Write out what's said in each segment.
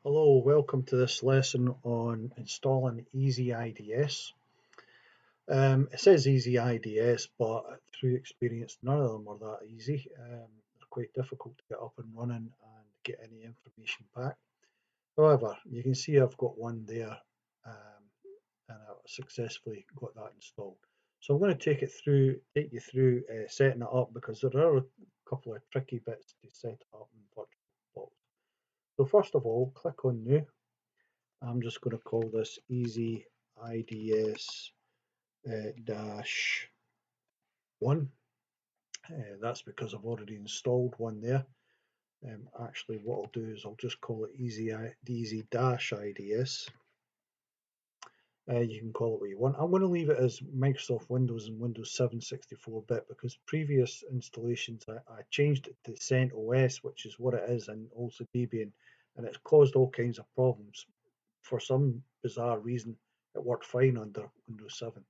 Hello, welcome to this lesson on installing EasyIDS. It says EasyIDS, but through experience, none of them are that easy. They're quite difficult to get up and running and get any information back. However, you can see I've got one there and I successfully got that installed. So I'm going to take you through setting it up because there are a couple of tricky bits to set it up in VirtualBox. So first of all, click on New. I'm just going to call this Easy IDS dash 1. That's because I've already installed one there. Actually, what I'll do is I'll just call it Easy dash IDS. You can call it what you want. I'm going to leave it as Microsoft Windows and Windows 7 64-bit because previous installations I changed it to CentOS, which is what it is, and also Debian, and it's caused all kinds of problems. For some bizarre reason, it worked fine under Windows 7.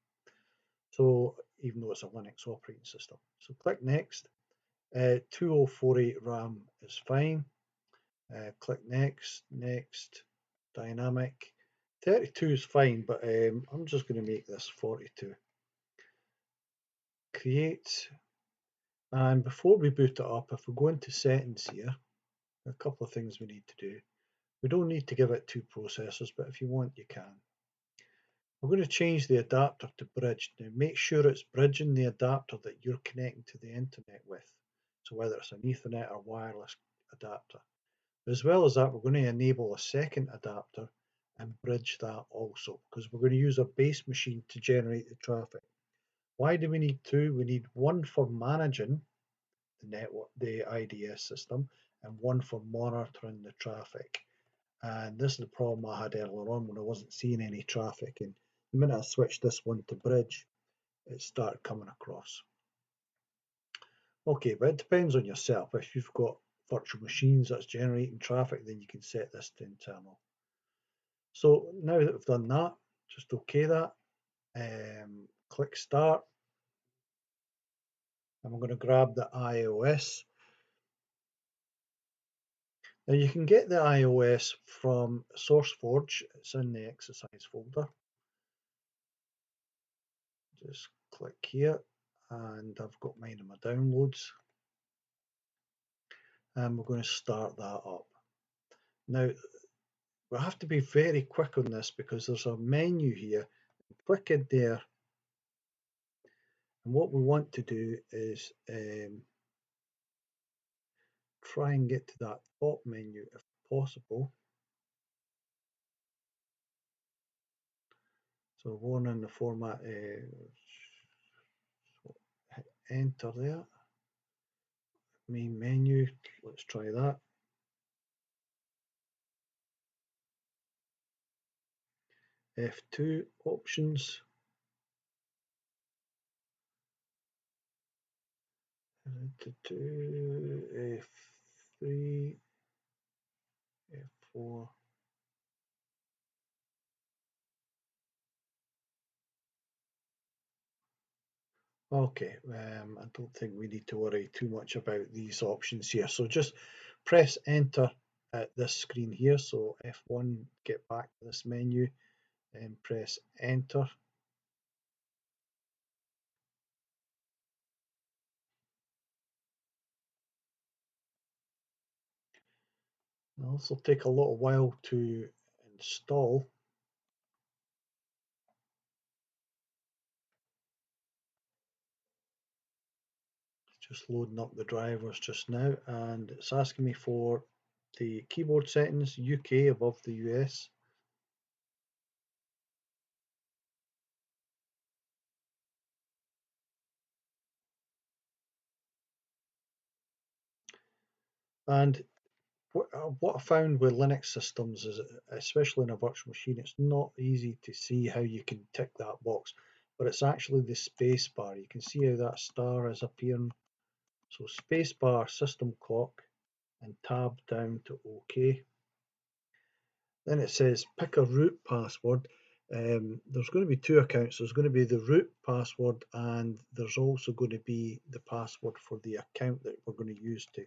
So even though it's a Linux operating system. So click Next. 2048 RAM is fine. Click Next, Next, Dynamic. 32 is fine, but I'm just going to make this 42. Create. And before we boot it up, if we go into settings here, a couple of things we need to do. We don't need to give it two processors, but if you want, you can. We're going to change the adapter to bridge. Now make sure it's bridging the adapter that you're connecting to the internet with. So whether it's an Ethernet or wireless adapter. As well as that, we're going to enable a second adapter and bridge that also because we're going to use a base machine to generate the traffic. Why do we need two? We need one for managing the network, the IDS system, and one for monitoring the traffic. And this is the problem I had earlier on when I wasn't seeing any traffic. And the minute I switched this one to bridge, it started coming across. Okay, but it depends on yourself. If you've got virtual machines that's generating traffic, then you can set this to internal. So now that we've done that, just OK that. Click Start. And I'm going to grab the iOS. Now you can get the iOS from SourceForge. It's in the exercise folder. Just click here and I've got mine in my downloads. And we're going to start that up. Now we have to be very quick on this because there's a menu here. Click in there, and what we want to do is try and get to that top menu if possible. So one in the format, hit enter there. Main menu, let's try that. F2 options. F3, F4. Okay, I don't think we need to worry too much about these options here. So just press enter at this screen here. So F1, get back to this menu, and press enter. It'll also take a little while to install. Just loading up the drivers just now, and it's asking me for the keyboard settings, UK above the US. And what I found with Linux systems is, especially in a virtual machine, it's not easy to see how you can tick that box, but it's actually the space bar. You can see how that star is appearing. So space bar, system clock, and tab down to OK. Then it says pick a root password. There's going to be two accounts. There's going to be the root password, and there's also going to be the password for the account that we're going to use to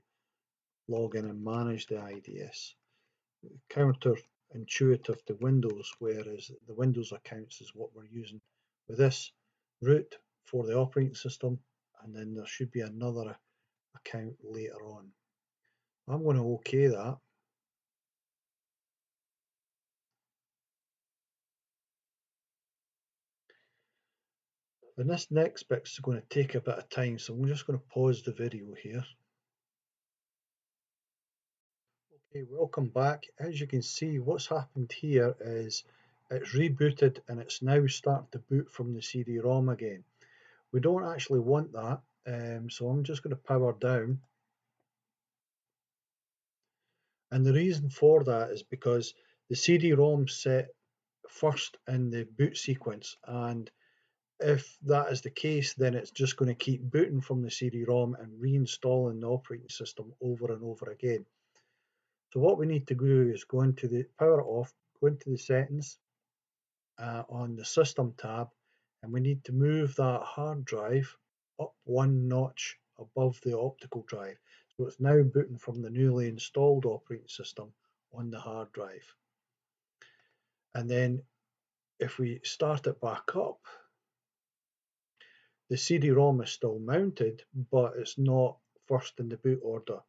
log in and manage the IDS. counterintuitive to Windows, whereas the Windows accounts is what we're using with this root for the operating system, and then there should be another account later on. I'm going to OK that. And this next bit is going to take a bit of time, so I'm just going to pause the video here. Okay, welcome back. As you can see, what's happened here is it's rebooted and it's now starting to boot from the CD-ROM again. We don't actually want that, so I'm just going to power down. And the reason for that is because the CD-ROM set first in the boot sequence, and if that is the case, then it's just going to keep booting from the CD-ROM and reinstalling the operating system over and over again. So what we need to do is go into the power it off, go into the settings on the system tab, and we need to move that hard drive up one notch above the optical drive. So it's now booting from the newly installed operating system on the hard drive. And then if we start it back up, the CD-ROM is still mounted, but it's not first in the boot order.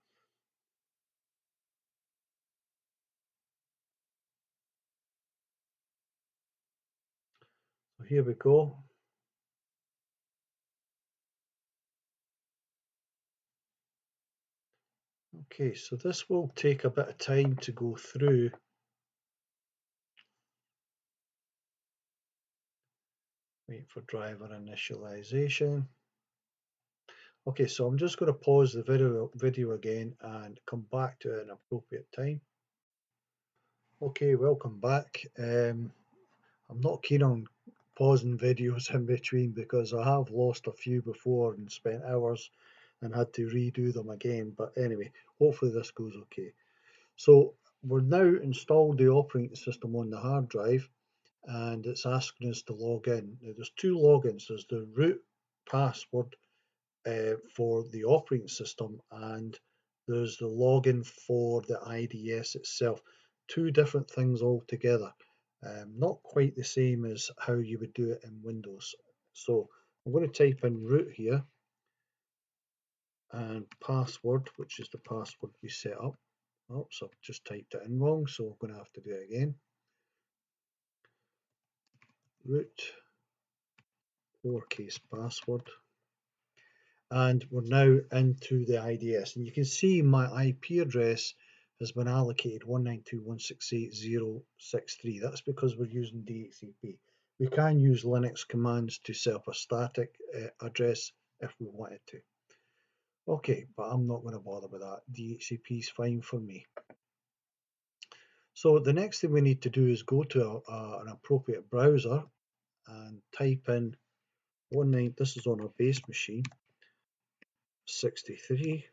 So here we go. Okay, so this will take a bit of time to go through. Wait for driver initialization. Okay, so I'm just going to pause the video again and come back to it at an appropriate time. Okay, welcome back. I'm not keen on pausing videos in between because I have lost a few before and spent hours and had to redo them again. But anyway, hopefully this goes okay. So we're now installed the operating system on the hard drive, and it's asking us to log in. Now there's two logins. There's the root password for the operating system, and there's the login for the IDS itself. Two different things altogether. Not quite the same as how you would do it in Windows. So I'm going to type in root here and password, which is the password we set up. Oops, I've just typed it in wrong, so I'm going to have to do it again. Root, lowercase password. And we're now into the IDS, and you can see my IP address has been allocated 192.168.0.63. That's because we're using DHCP. We can use Linux commands to set up a static address if we wanted to. Okay, but I'm not going to bother with that. DHCP is fine for me. So the next thing we need to do is go to an appropriate browser and type in 19. This is on our base machine, 63.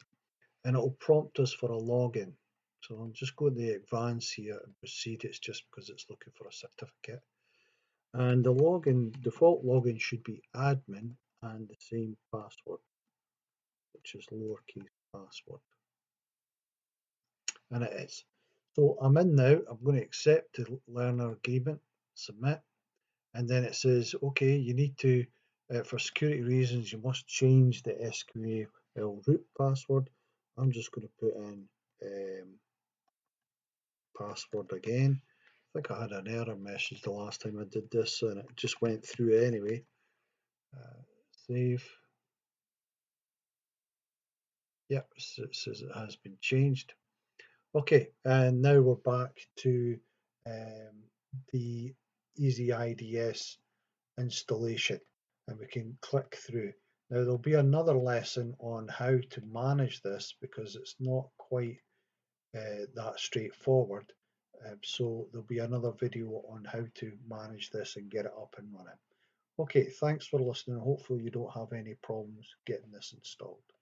And it'll prompt us for a login. So I'll just go to the advanced here and proceed. It's just because it's looking for a certificate. And the login, default login should be admin and the same password, which is lowercase password. And it is. So I'm in now. I'm going to accept the learner agreement, submit. And then it says, okay, you need to, for security reasons, you must change the SQL root password. I'm just going to put in password again. I think I had an error message the last time I did this, and it just went through anyway. Save. Yep, it says it has been changed. Okay, and now we're back to the EasyIDS installation, and we can click through. Now there'll be another lesson on how to manage this because it's not quite that straightforward. So there'll be another video on how to manage this and get it up and running. Okay, thanks for listening. Hopefully you don't have any problems getting this installed.